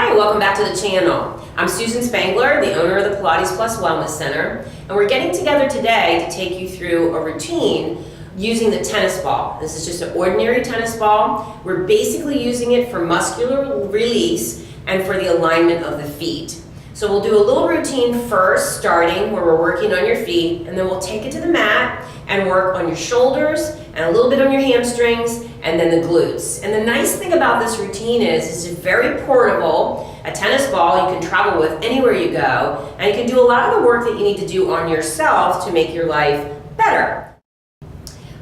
Hi, welcome back to the channel. I'm Susan Spangler, the owner of the Pilates Plus Wellness Center, and we're getting together today to take you through a routine using the tennis ball. This is just an ordinary tennis ball. We're basically using it for muscular release and for the alignment of the feet. So we'll do a little routine first, starting where we're working on your feet, and then we'll take it to the mat and work on your shoulders and a little bit on your hamstrings and then the glutes. And the nice thing about this routine is it's very portable. A tennis ball you can travel with anywhere you go, and you can do a lot of the work that you need to do on yourself to make your life better.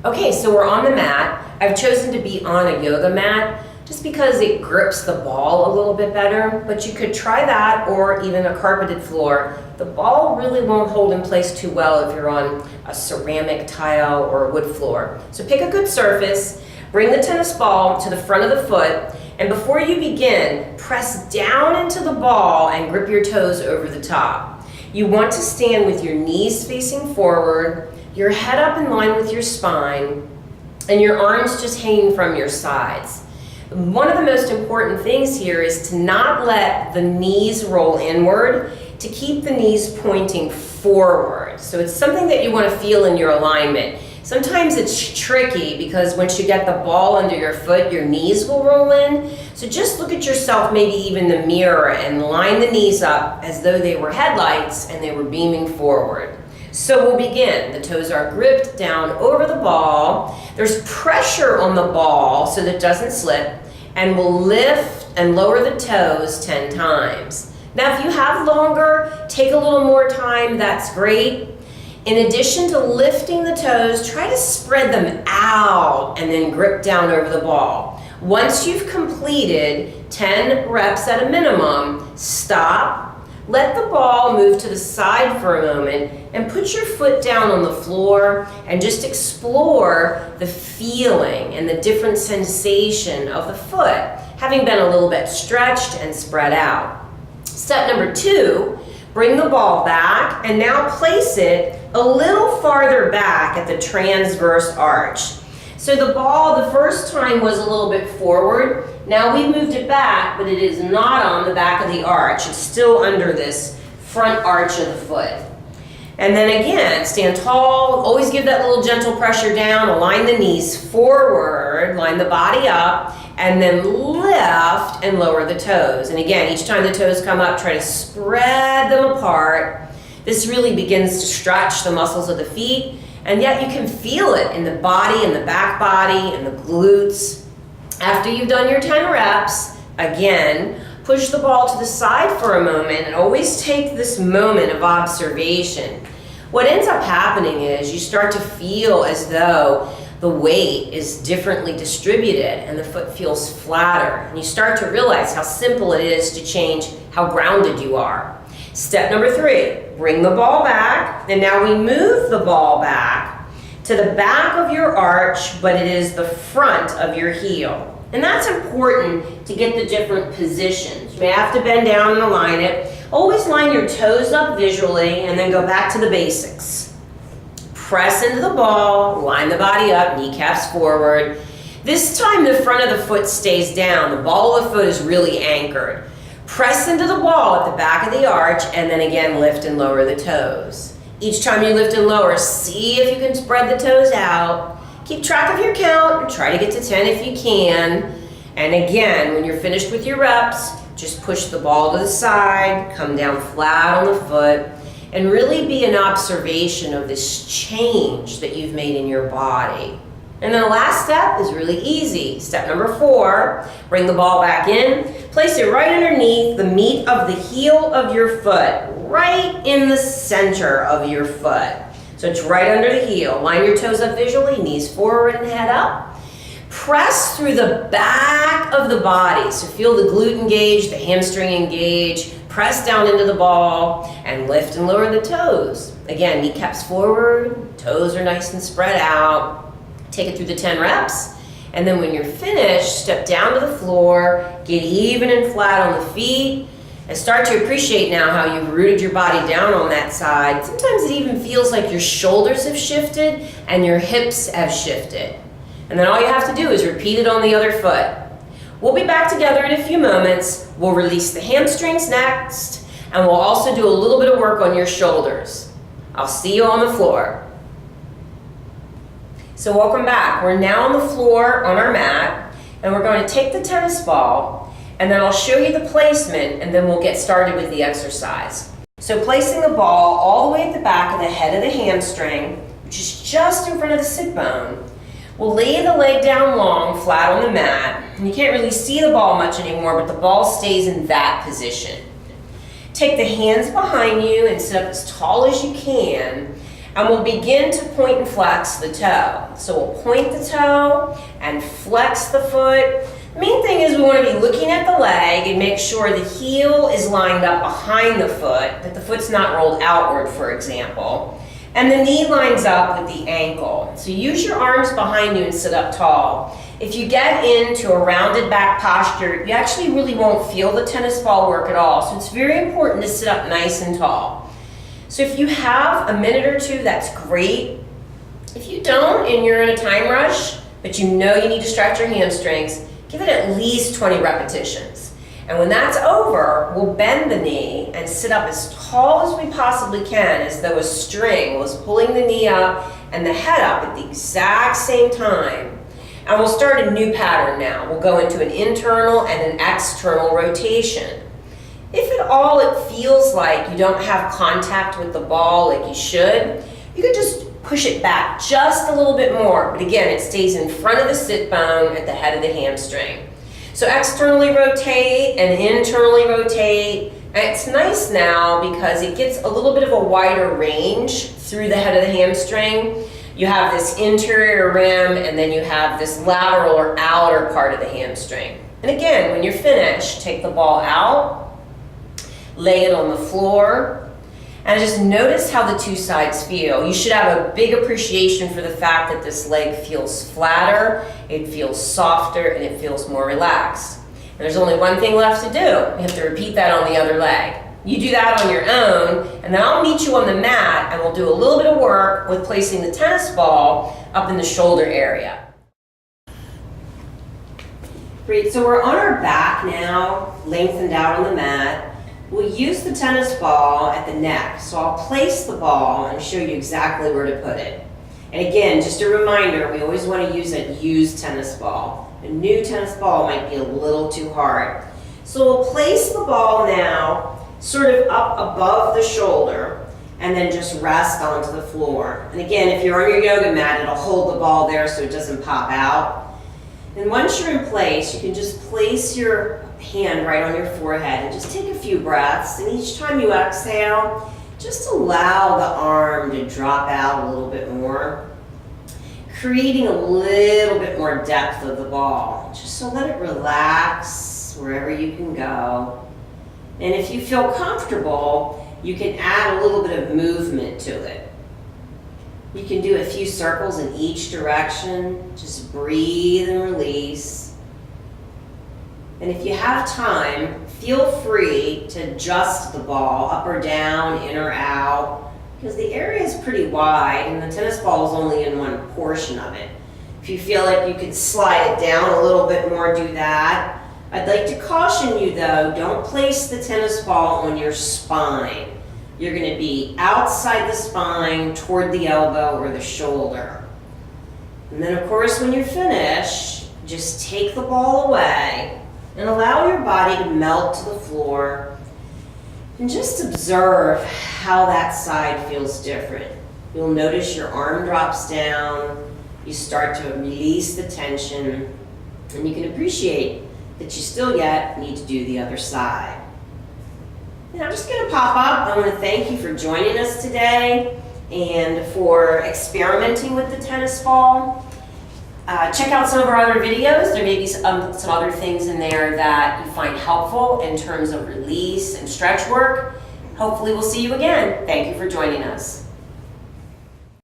Okay, so we're on the mat. I've chosen to be on a yoga mat just because it grips the ball a little bit better, but you could try that or even a carpeted floor. The ball really won't hold in place too well if you're on a ceramic tile or a wood floor. So pick a good surface, bring the tennis ball to the front of the foot, and before you begin, press down into the ball and grip your toes over the top. You want to stand with your knees facing forward, your head up in line with your spine, and your arms just hanging from your sides. One of the most important things here is to not let the knees roll inward, to keep the knees pointing forward. So it's something that you want to feel in your alignment. Sometimes it's tricky because once you get the ball under your foot, your knees will roll in. So just look at yourself, maybe even in the mirror, and line the knees up as though they were headlights and they were beaming forward. So we'll begin. The toes are gripped down over the ball. There's pressure on the ball so that it doesn't slip, and we'll lift and lower the toes 10 times. Now if you have longer, take a little more time, that's great. In addition to lifting the toes, try to spread them out and then grip down over the ball. Once you've completed 10 reps at a minimum, stop. Let the ball move to the side for a moment and put your foot down on the floor and just explore the feeling and the different sensation of the foot, having been a little bit stretched and spread out. Step number 2, bring the ball back and now place it a little farther back at the transverse arch. So the ball the first time was a little bit forward. Now we moved it back, but it is not on the back of the arch. It's still under this front arch of the foot. And then again, stand tall, always give that little gentle pressure down, align the knees forward, line the body up, and then lift and lower the toes. And again, each time the toes come up, try to spread them apart. This really begins to stretch the muscles of the feet, and yet you can feel it in the body, in the back body, in the glutes. After you've done your 10 reps, again, push the ball to the side for a moment and always take this moment of observation. What ends up happening is you start to feel as though the weight is differently distributed and the foot feels flatter. And you start to realize how simple it is to change how grounded you are. Step number 3, bring the ball back, and now we move the ball back to the back of your arch, but it is the front of your heel. And that's important to get the different positions. You may have to bend down and align it. Always line your toes up visually and then go back to the basics. Press into the ball, line the body up, kneecaps forward. This time the front of the foot stays down. The ball of the foot is really anchored. Press into the ball at the back of the arch and then again lift and lower the toes. Each time you lift and lower, see if you can spread the toes out. Keep track of your count and try to get to 10 if you can. And again, when you're finished with your reps, just push the ball to the side, come down flat on the foot, and really be an observation of this change that you've made in your body. And then the last step is really easy. Step number 4, bring the ball back in, place it right underneath the meat of the heel of your foot, right in the center of your foot. So it's right under the heel. Line your toes up visually, knees forward and head up. Press through the back of the body. So feel the glute engage, the hamstring engage. Press down into the ball and lift and lower the toes. Again, kneecaps forward, toes are nice and spread out. Take it through the 10 reps. And then when you're finished, step down to the floor, get even and flat on the feet, and start to appreciate now how you've rooted your body down on that side. Sometimes it even feels like your shoulders have shifted and your hips have shifted. And then all you have to do is repeat it on the other foot. We'll be back together in a few moments. We'll release the hamstrings next, and we'll also do a little bit of work on your shoulders. I'll see you on the floor. So welcome back. We're now on the floor on our mat, and we're going to take the tennis ball, and then I'll show you the placement, and then we'll get started with the exercise. So placing the ball all the way at the back of the head of the hamstring, which is just in front of the sit bone, we'll lay the leg down long, flat on the mat, and you can't really see the ball much anymore, but the ball stays in that position. Take the hands behind you and sit up as tall as you can, and we'll begin to point and flex the toe. So we'll point the toe and flex the foot. The main thing is we want to be looking at the leg and make sure the heel is lined up behind the foot, that the foot's not rolled outward, for example. And the knee lines up with the ankle. So use your arms behind you and sit up tall. If you get into a rounded back posture, you actually really won't feel the tennis ball work at all. So it's very important to sit up nice and tall. So if you have a minute or two, that's great. If you don't and you're in a time rush, but you know you need to stretch your hamstrings, give it at least 20 repetitions. And when that's over, we'll bend the knee and sit up as tall as we possibly can, as though a string was pulling the knee up and the head up at the exact same time. And we'll start a new pattern now. We'll go into an internal and an external rotation. If at all it feels like you don't have contact with the ball like you should, you could just push it back just a little bit more. But again, it stays in front of the sit bone at the head of the hamstring. So externally rotate and internally rotate. And it's nice now because it gets a little bit of a wider range through the head of the hamstring. You have this interior rim, and then you have this lateral or outer part of the hamstring. And again, when you're finished, take the ball out, lay it on the floor, and just notice how the two sides feel. You should have a big appreciation for the fact that this leg feels flatter, it feels softer, and it feels more relaxed. And there's only one thing left to do. You have to repeat that on the other leg. You do that on your own, and then I'll meet you on the mat, and we'll do a little bit of work with placing the tennis ball up in the shoulder area. Great, so we're on our back now, lengthened out on the mat. We'll use the tennis ball at the neck. So I'll place the ball and show you exactly where to put it. And again, just a reminder, we always want to use a used tennis ball. A new tennis ball might be a little too hard. So we'll place the ball now sort of up above the shoulder and then just rest onto the floor. And again, if you're on your yoga mat, it'll hold the ball there so it doesn't pop out. And once you're in place, you can just place your hand right on your forehead and just take a few breaths. And each time you exhale, just allow the arm to drop out a little bit more, creating a little bit more depth of the ball. Just so let it relax wherever you can go. And if you feel comfortable, you can add a little bit of movement to it. You can do a few circles in each direction. Just breathe and release. And if you have time, feel free to adjust the ball up or down, in or out, because the area is pretty wide and the tennis ball is only in one portion of it. If you feel like you could slide it down a little bit more, do that. I'd like to caution you though, don't place the tennis ball on your spine. You're going to be outside the spine, toward the elbow or the shoulder. And then of course when you're finished, just take the ball away and allow your body to melt to the floor and just observe how that side feels different. You'll notice your arm drops down, you start to release the tension, and you can appreciate that you still yet need to do the other side. And I'm just going to pop up. I want to thank you for joining us today and for experimenting with the tennis ball. Check out some of our other videos. There may be some other things in there that you find helpful in terms of release and stretch work. Hopefully we'll see you again. Thank you for joining us.